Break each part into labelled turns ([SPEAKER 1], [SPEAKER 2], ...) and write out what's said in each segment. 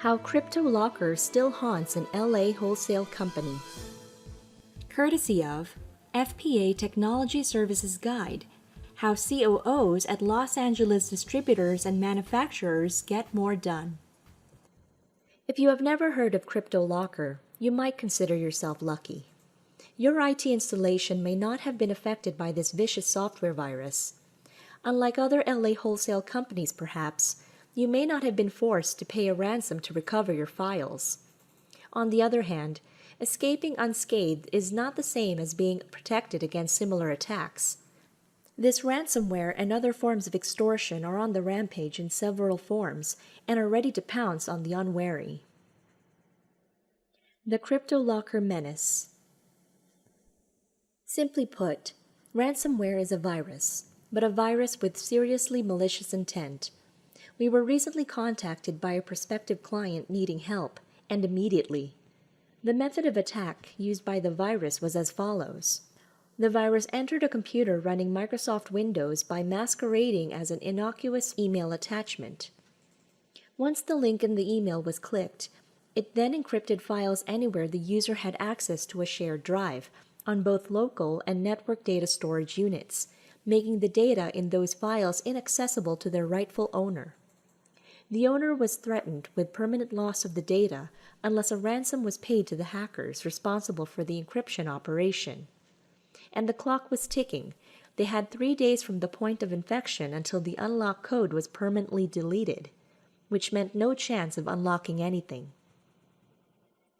[SPEAKER 1] How CryptoLocker still haunts an LA wholesale company. Courtesy of FPA Technology Services Guide, How COOs at Los Angeles distributors and manufacturers get more done. If you have never heard of CryptoLocker, you might consider yourself lucky. Your IT installation may not have been affected by this vicious software virus. Unlike other LA wholesale companies perhaps, you may not have been forced to pay a ransom to recover your files. On the other hand, escaping unscathed is not the same as being protected against similar attacks. This ransomware and other forms of extortion are on the rampage in several forms and are ready to pounce on the unwary. The CryptoLocker Menace. Simply put, ransomware is a virus, but a virus with seriously malicious intent. We were recently contacted by a prospective client needing help, and immediately. The method of attack used by the virus was as follows. The virus entered a computer running Microsoft Windows by masquerading as an innocuous email attachment. Once the link in the email was clicked, it then encrypted files anywhere the user had access to a shared drive, on both local and network data storage units, making the data in those files inaccessible to their rightful owner. The owner was threatened with permanent loss of the data unless a ransom was paid to the hackers responsible for the encryption operation. And the clock was ticking. They had 3 days from the point of infection until the unlock code was permanently deleted, which meant no chance of unlocking anything.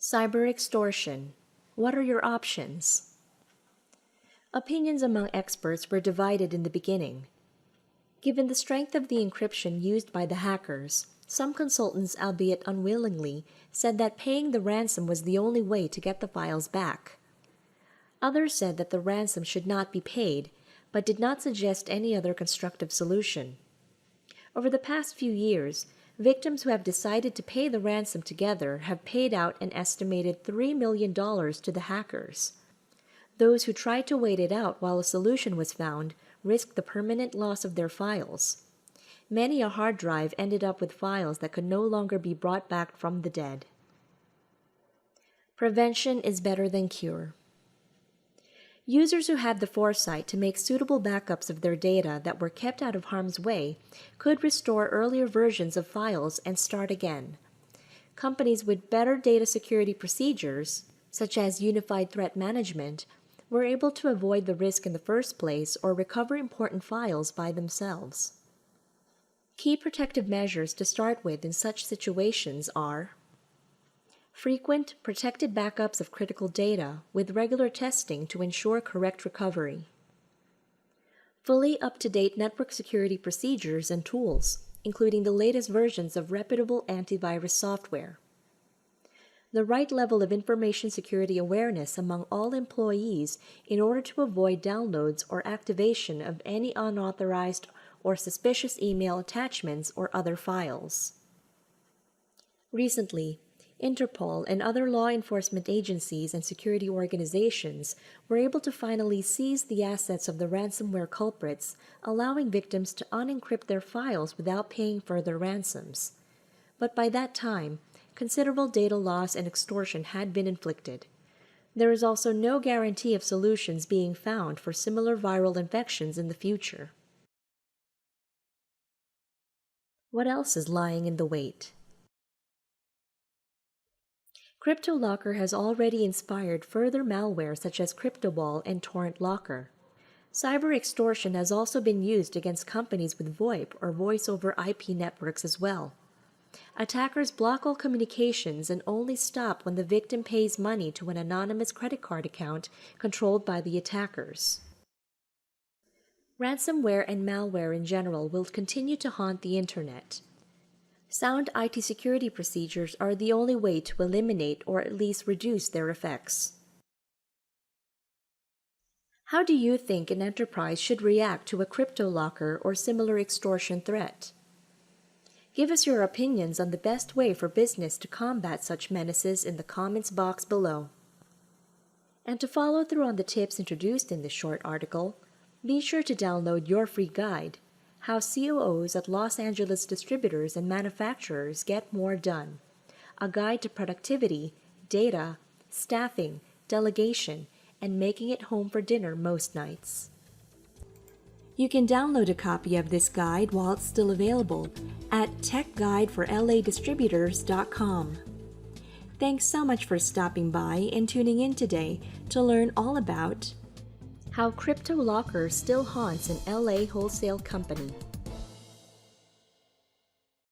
[SPEAKER 1] Cyber extortion. What are your options? Opinions among experts were divided in the beginning. Given the strength of the encryption used by the hackers, some consultants, albeit unwillingly, said that paying the ransom was the only way to get the files back. Others said that the ransom should not be paid, but did not suggest any other constructive solution. Over the past few years, victims who have decided to pay the ransom together have paid out an estimated $3 million to the hackers. Those who tried to wait it out while a solution was found risked the permanent loss of their files. Many a hard drive ended up with files that could no longer be brought back from the dead. Prevention is better than cure. Users who had the foresight to make suitable backups of their data that were kept out of harm's way could restore earlier versions of files and start again. Companies with better data security procedures, such as Unified Threat Management, were able to avoid the risk in the first place or recover important files by themselves. Key protective measures to start with in such situations are frequent, protected backups of critical data with regular testing to ensure correct recovery. Fully up-to-date network security procedures and tools, including the latest versions of reputable antivirus software. The right level of information security awareness among all employees in order to avoid downloads or activation of any unauthorized or suspicious email attachments or other files. Recently, Interpol and other law enforcement agencies and security organizations were able to finally seize the assets of the ransomware culprits, allowing victims to unencrypt their files without paying further ransoms. But by that time, considerable data loss and extortion had been inflicted. There is also no guarantee of solutions being found for similar viral infections in the future. What else is lying in the wait? CryptoLocker has already inspired further malware such as CryptoBall and TorrentLocker. Cyber extortion has also been used against companies with VoIP or Voice over IP networks as well. Attackers block all communications and only stop when the victim pays money to an anonymous credit card account controlled by the attackers. Ransomware and malware in general will continue to haunt the Internet. Sound IT security procedures are the only way to eliminate or at least reduce their effects. How do you think an enterprise should react to a CryptoLocker or similar extortion threat? Give us your opinions on the best way for business to combat such menaces in the comments box below. And to follow through on the tips introduced in this short article, be sure to download your free guide, How COOs at Los Angeles distributors and manufacturers get more done, a guide to productivity, data, staffing, delegation, and making it home for dinner most nights. You can download a copy of this guide while it's still available at techguideforladistributors.com. Thanks so much for stopping by and tuning in today to learn all about how CryptoLocker still haunts an LA wholesale company.